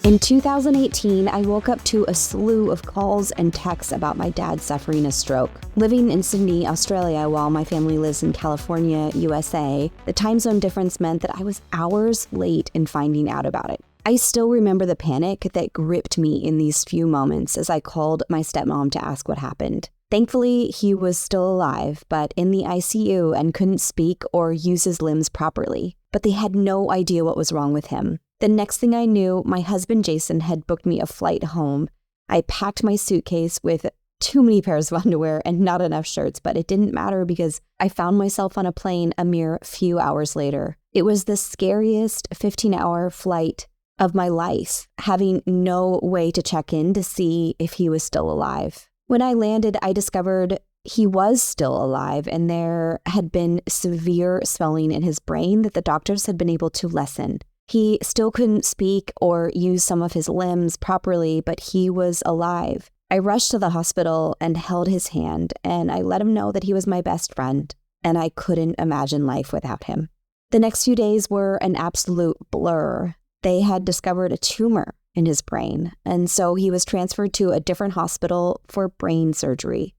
In 2018, I woke up to a slew of calls and texts about my dad suffering a stroke. Living in Sydney, Australia, while my family lives in California, USA, the time zone difference meant that I was hours late in finding out about it. I still remember the panic that gripped me in these few moments as I called my stepmom to ask what happened. Thankfully, he was still alive, but in the ICU and couldn't speak or use his limbs properly. But they had no idea what was wrong with him. The next thing I knew, my husband Jason had booked me a flight home. I packed my suitcase with too many pairs of underwear and not enough shirts, but it didn't matter because I found myself on a plane a mere few hours later. It was the scariest 15-hour flight of my life, having no way to check in to see if he was still alive. When I landed, I discovered he was still alive and there had been severe swelling in his brain that the doctors had been able to lessen. He still couldn't speak or use some of his limbs properly, but he was alive. I rushed to the hospital and held his hand, and I let him know that he was my best friend, and I couldn't imagine life without him. The next few days were an absolute blur. They had discovered a tumor in his brain, and so he was transferred to a different hospital for brain surgery.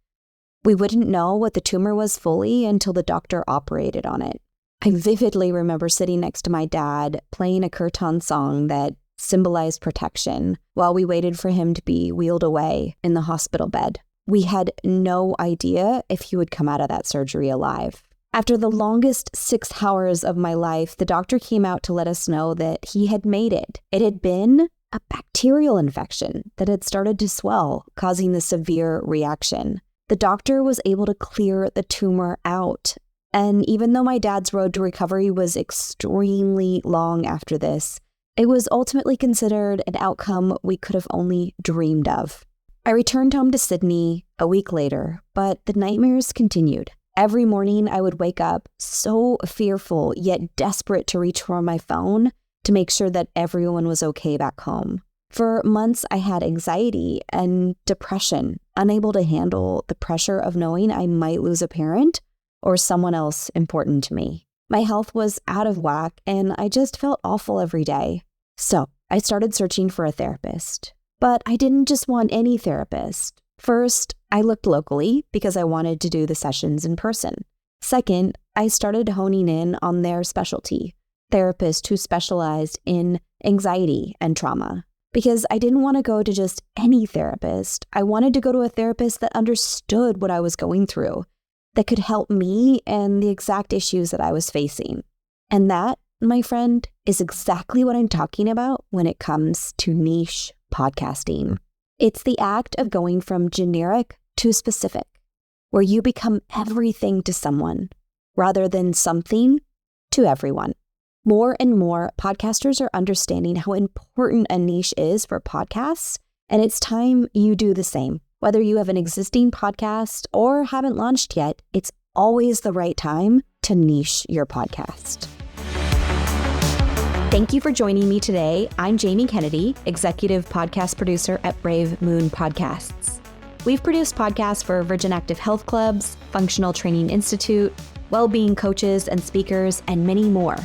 We wouldn't know what the tumor was fully until the doctor operated on it. I vividly remember sitting next to my dad playing a kirtan song that symbolized protection while we waited for him to be wheeled away in the hospital bed. We had no idea if he would come out of that surgery alive. After the longest 6 hours of my life, the doctor came out to let us know that he had made it. It had been a bacterial infection that had started to swell, causing the severe reaction. The doctor was able to clear the tumor out. And even though my dad's road to recovery was extremely long after this, it was ultimately considered an outcome we could have only dreamed of. I returned home to Sydney a week later, but the nightmares continued. Every morning I would wake up so fearful yet desperate to reach for my phone to make sure that everyone was okay back home. For months I had anxiety and depression, unable to handle the pressure of knowing I might lose a parent or someone else important to me. My health was out of whack and I just felt awful every day. So I started searching for a therapist. But I didn't just want any therapist. First, I looked locally because I wanted to do the sessions in person. Second, I started honing in on their specialty, therapists who specialized in anxiety and trauma. Because I didn't want to go to just any therapist. I wanted to go to a therapist that understood what I was going through, that could help me and the exact issues that I was facing. And that, my friend, is exactly what I'm talking about when it comes to niche podcasting. It's the act of going from generic to specific, where you become everything to someone rather than something to everyone. More and more podcasters are understanding how important a niche is for podcasts, and it's time you do the same. Whether you have an existing podcast or haven't launched yet, it's always the right time to niche your podcast. Thank you for joining me today. I'm Jamie Kennedy, executive podcast producer at Brave Moon Podcasts. We've produced podcasts for Virgin Active Health Clubs, Functional Training Institute, well-being coaches and speakers, and many more.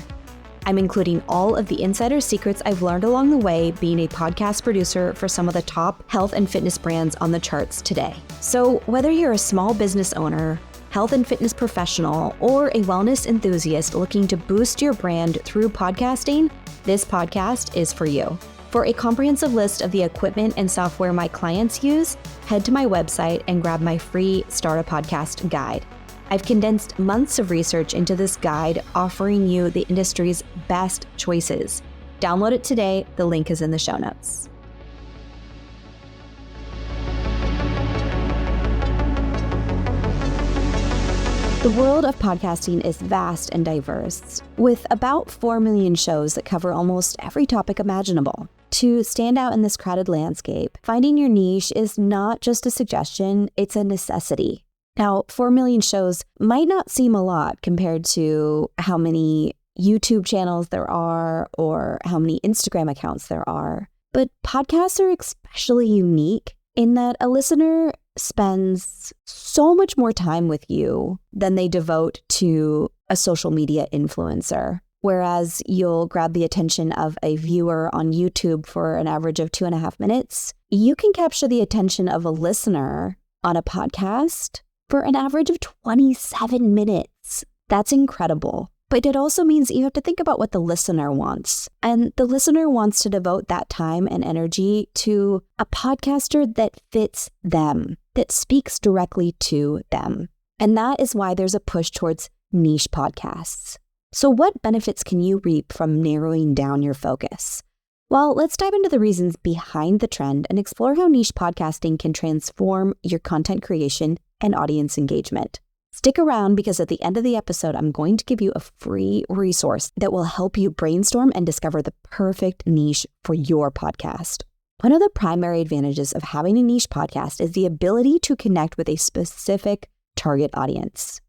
I'm including all of the insider secrets I've learned along the way being a podcast producer for some of the top health and fitness brands on the charts today. So whether you're a small business owner, health and fitness professional, or a wellness enthusiast looking to boost your brand through podcasting, this podcast is for you. For a comprehensive list of the equipment and software my clients use, head to my website and grab my free Start a Podcast guide. I've condensed months of research into this guide, offering you the industry's best choices. Download it today. The link is in the show notes. The world of podcasting is vast and diverse, with about 4 million shows that cover almost every topic imaginable. To stand out in this crowded landscape, finding your niche is not just a suggestion, it's a necessity. Now, 4 million shows might not seem a lot compared to how many YouTube channels there are or how many Instagram accounts there are, but podcasts are especially unique in that a listener spends so much more time with you than they devote to a social media influencer. Whereas you'll grab the attention of a viewer on YouTube for an average of 2.5 minutes, you can capture the attention of a listener on a podcast for an average of 27 minutes. That's incredible. But it also means you have to think about what the listener wants. And the listener wants to devote that time and energy to a podcaster that fits them, that speaks directly to them. And that is why there's a push towards niche podcasts. So what benefits can you reap from narrowing down your focus? Well, let's dive into the reasons behind the trend and explore how niche podcasting can transform your content creation and audience engagement. Stick around because at the end of the episode, I'm going to give you a free resource that will help you brainstorm and discover the perfect niche for your podcast. One of the primary advantages of having a niche podcast is the ability to connect with a specific target audience.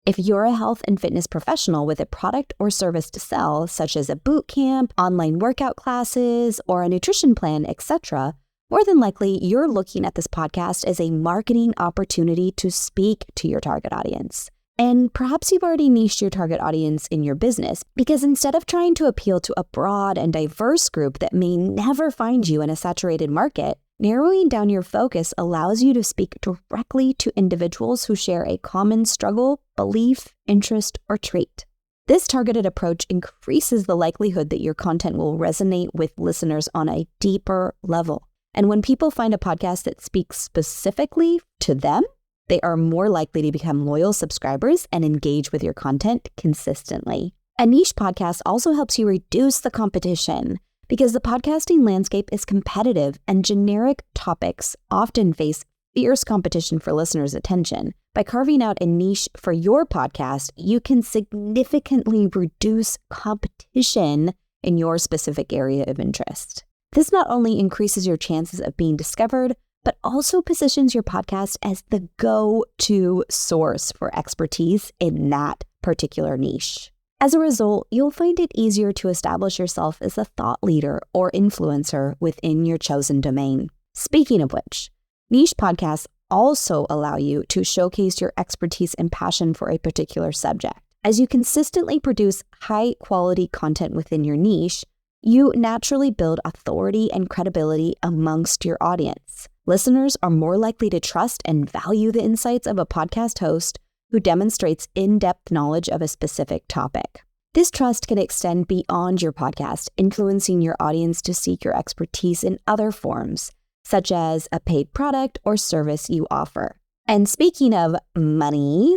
If you're a health and fitness professional with a product or service to sell, such as a boot camp, online workout classes, or a nutrition plan, etc., more than likely, you're looking at this podcast as a marketing opportunity to speak to your target audience. And perhaps you've already niched your target audience in your business because instead of trying to appeal to a broad and diverse group that may never find you in a saturated market, narrowing down your focus allows you to speak directly to individuals who share a common struggle, belief, interest, or trait. This targeted approach increases the likelihood that your content will resonate with listeners on a deeper level. And when people find a podcast that speaks specifically to them, they are more likely to become loyal subscribers and engage with your content consistently. A niche podcast also helps you reduce the competition because the podcasting landscape is competitive and generic topics often face fierce competition for listeners' attention. By carving out a niche for your podcast, you can significantly reduce competition in your specific area of interest. This not only increases your chances of being discovered, but also positions your podcast as the go-to source for expertise in that particular niche. As a result, you'll find it easier to establish yourself as a thought leader or influencer within your chosen domain. Speaking of which, niche podcasts also allow you to showcase your expertise and passion for a particular subject. As you consistently produce high-quality content within your niche, you naturally build authority and credibility amongst your audience. Listeners are more likely to trust and value the insights of a podcast host who demonstrates in-depth knowledge of a specific topic. This trust can extend beyond your podcast, influencing your audience to seek your expertise in other forms, such as a paid product or service you offer. And speaking of money,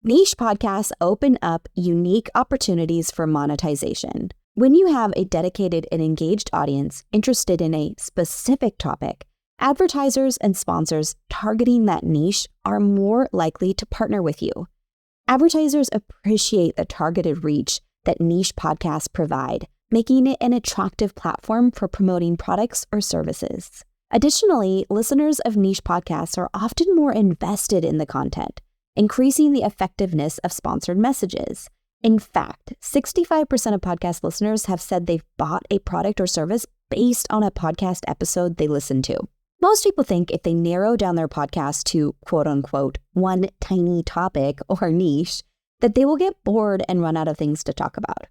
niche podcasts open up unique opportunities for monetization. When you have a dedicated and engaged audience interested in a specific topic, advertisers and sponsors targeting that niche are more likely to partner with you. Advertisers appreciate the targeted reach that niche podcasts provide, making it an attractive platform for promoting products or services. Additionally, listeners of niche podcasts are often more invested in the content, increasing the effectiveness of sponsored messages. In fact, 65% of podcast listeners have said they've bought a product or service based on a podcast episode they listened to. Most people think if they narrow down their podcast to quote unquote one tiny topic or niche, that they will get bored and run out of things to talk about.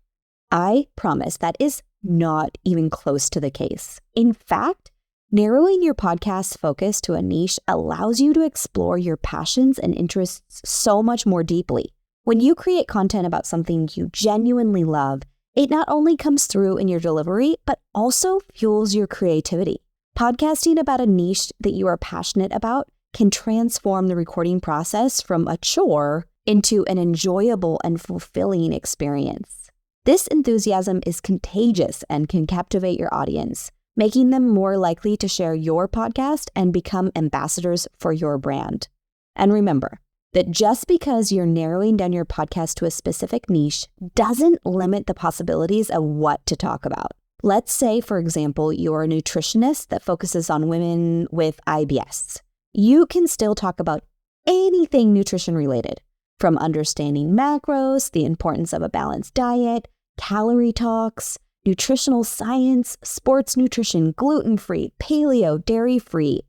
I promise that is not even close to the case. In fact, narrowing your podcast's focus to a niche allows you to explore your passions and interests so much more deeply. When you create content about something you genuinely love, it not only comes through in your delivery, but also fuels your creativity. Podcasting about a niche that you are passionate about can transform the recording process from a chore into an enjoyable and fulfilling experience. This enthusiasm is contagious and can captivate your audience, making them more likely to share your podcast and become ambassadors for your brand. And remember, that just because you're narrowing down your podcast to a specific niche doesn't limit the possibilities of what to talk about. Let's say, for example, you're a nutritionist that focuses on women with IBS. You can still talk about anything nutrition related, from understanding macros, the importance of a balanced diet, calorie talks, nutritional science, sports nutrition, gluten-free, paleo, dairy-free,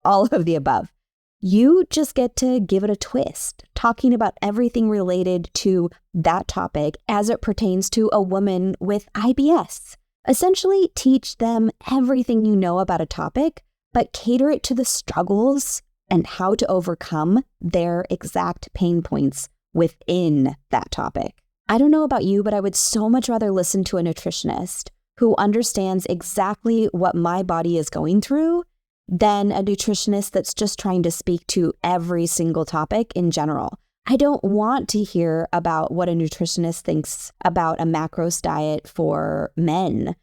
all of the above. You just get to give it a twist, talking about everything related to that topic as it pertains to a woman with IBS. Essentially, teach them everything you know about a topic, but cater it to the struggles and how to overcome their exact pain points within that topic. I don't know about you, but I would so much rather listen to a nutritionist who understands exactly what my body is going through than a nutritionist that's just trying to speak to every single topic in general. I don't want to hear about what a nutritionist thinks about a macros diet for men.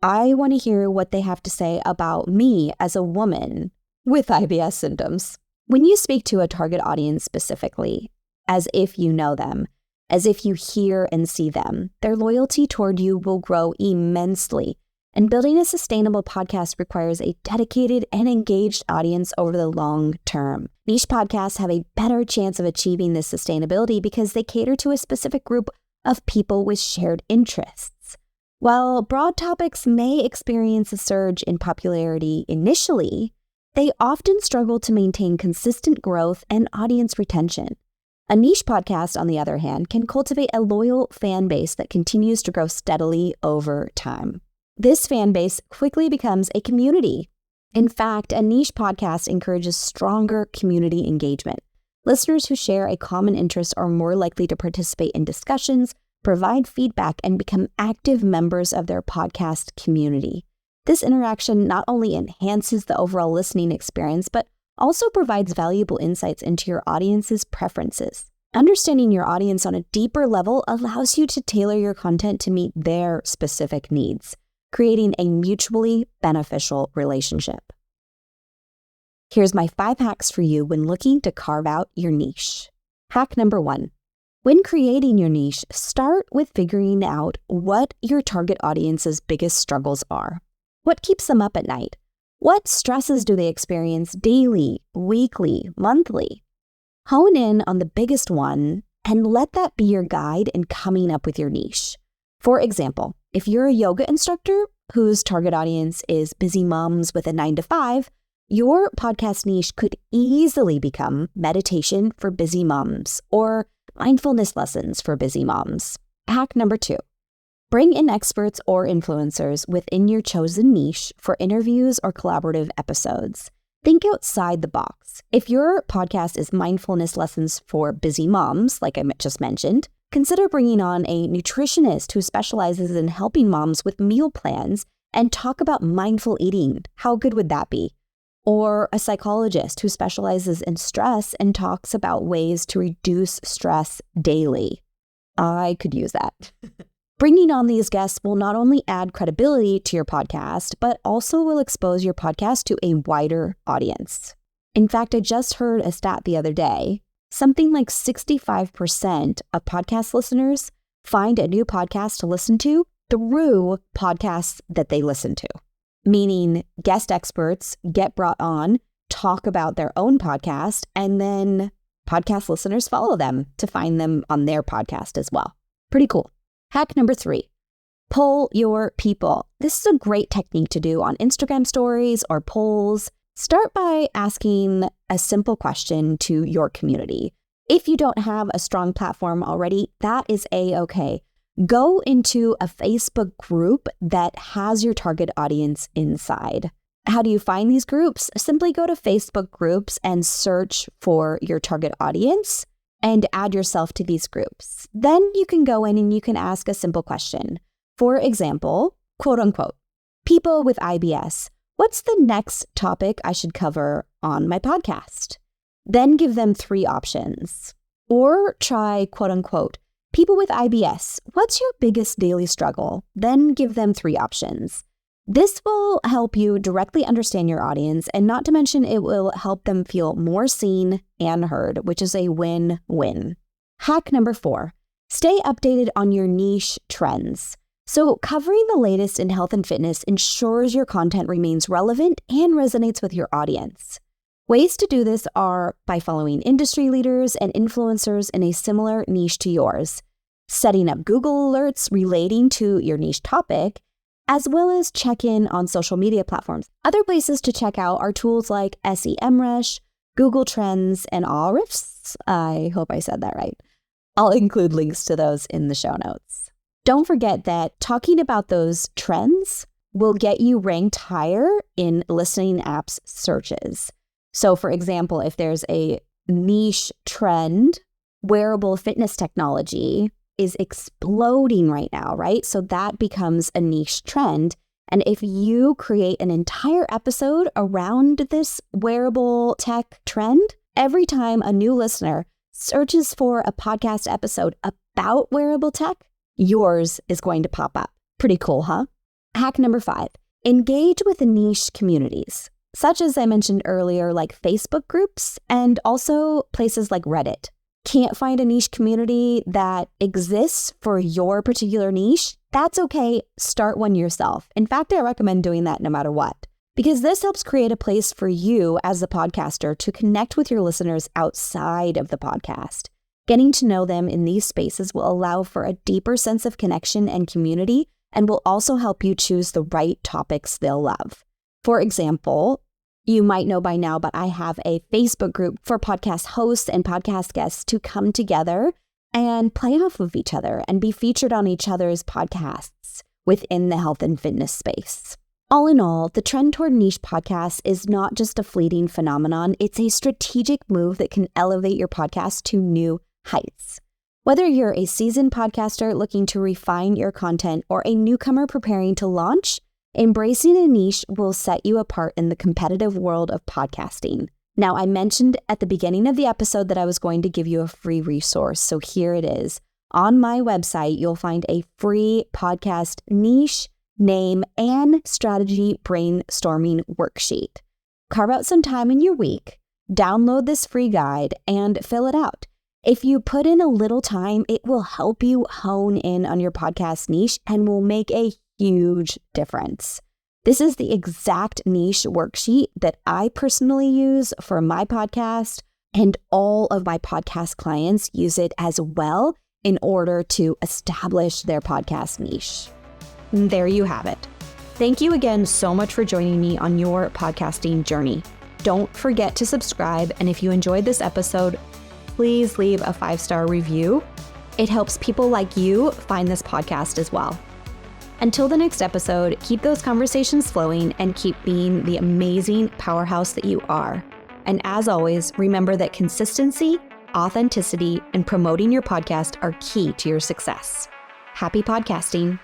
I want to hear what they have to say about me as a woman with IBS symptoms. When you speak to a target audience specifically, as if you know them, as if you hear and see them, their loyalty toward you will grow immensely. And building a sustainable podcast requires a dedicated and engaged audience over the long term. Niche podcasts have a better chance of achieving this sustainability because they cater to a specific group of people with shared interests. While broad topics may experience a surge in popularity initially, they often struggle to maintain consistent growth and audience retention. A niche podcast, on the other hand, can cultivate a loyal fan base that continues to grow steadily over time. This fan base quickly becomes a community. In fact, a niche podcast encourages stronger community engagement. Listeners who share a common interest are more likely to participate in discussions, provide feedback, and become active members of their podcast community. This interaction not only enhances the overall listening experience, but also provides valuable insights into your audience's preferences. Understanding your audience on a deeper level allows you to tailor your content to meet their specific needs, creating a mutually beneficial relationship. Here's my 5 hacks for you when looking to carve out your niche. Hack number 1. When creating your niche, start with figuring out what your target audience's biggest struggles are. What keeps them up at night? What stresses do they experience daily, weekly, monthly? Hone in on the biggest one and let that be your guide in coming up with your niche. For example, if you're a yoga instructor whose target audience is busy moms with a 9-to-5, your podcast niche could easily become meditation for busy moms or mindfulness lessons for busy moms. Hack number 2. Bring in experts or influencers within your chosen niche for interviews or collaborative episodes. Think outside the box. If your podcast is mindfulness lessons for busy moms, like I just mentioned, consider bringing on a nutritionist who specializes in helping moms with meal plans and talk about mindful eating. How good would that be? Or a psychologist who specializes in stress and talks about ways to reduce stress daily. I could use that. Bringing on these guests will not only add credibility to your podcast, but also will expose your podcast to a wider audience. In fact, I just heard a stat the other day. Something like 65% of podcast listeners find a new podcast to listen to through podcasts that they listen to. Meaning guest experts get brought on, talk about their own podcast, and then podcast listeners follow them to find them on their podcast as well. Pretty cool. Hack number 3, poll your people. This is a great technique to do on Instagram stories or polls. Start by asking a simple question to your community. If you don't have a strong platform already, that is a-okay. Go into a Facebook group that has your target audience inside. How do you find these groups? Simply go to Facebook groups and search for your target audience and add yourself to these groups. Then you can go in and you can ask a simple question. For example, quote unquote, people with IBS, what's the next topic I should cover on my podcast? Then give them 3 options. Or try, quote unquote, people with IBS, what's your biggest daily struggle? Then give them 3 options. This will help you directly understand your audience, and not to mention it will help them feel more seen and heard, which is a win-win. Hack number 4, stay updated on your niche trends. So covering the latest in health and fitness ensures your content remains relevant and resonates with your audience. Ways to do this are by following industry leaders and influencers in a similar niche to yours, setting up Google alerts relating to your niche topic, as well as check in on social media platforms. Other places to check out are tools like SEMrush, Google Trends, and Ahrefs. I hope I said that right. I'll include links to those in the show notes. Don't forget that talking about those trends will get you ranked higher in listening apps searches. So for example, if there's a niche trend, wearable fitness technology is exploding right now, right? So that becomes a niche trend. And if you create an entire episode around this wearable tech trend, every time a new listener searches for a podcast episode about wearable tech, yours is going to pop up. Pretty cool, huh? Hack number 5, engage with niche communities, such as I mentioned earlier, like Facebook groups and also places like Reddit. Can't find a niche community that exists for your particular niche? That's okay. Start one yourself. In fact, I recommend doing that no matter what, because this helps create a place for you as a podcaster to connect with your listeners outside of the podcast. Getting to know them in these spaces will allow for a deeper sense of connection and community, and will also help you choose the right topics they'll love. For example, you might know by now, but I have a Facebook group for podcast hosts and podcast guests to come together and play off of each other and be featured on each other's podcasts within the health and fitness space. All in all, the trend toward niche podcasts is not just a fleeting phenomenon, it's a strategic move that can elevate your podcast to new heights. Whether you're a seasoned podcaster looking to refine your content or a newcomer preparing to launch, embracing a niche will set you apart in the competitive world of podcasting. Now, I mentioned at the beginning of the episode that I was going to give you a free resource, so here it is. On my website, you'll find a free podcast niche, name, and strategy brainstorming worksheet. Carve out some time in your week, download this free guide, and fill it out. If you put in a little time, it will help you hone in on your podcast niche and will make a huge difference. This is the exact niche worksheet that I personally use for my podcast, and all of my podcast clients use it as well in order to establish their podcast niche. And there you have it. Thank you again so much for joining me on your podcasting journey. Don't forget to subscribe, and if you enjoyed this episode, please leave a 5-star review. It helps people like you find this podcast as well. Until the next episode, keep those conversations flowing and keep being the amazing powerhouse that you are. And as always, remember that consistency, authenticity, and promoting your podcast are key to your success. Happy podcasting.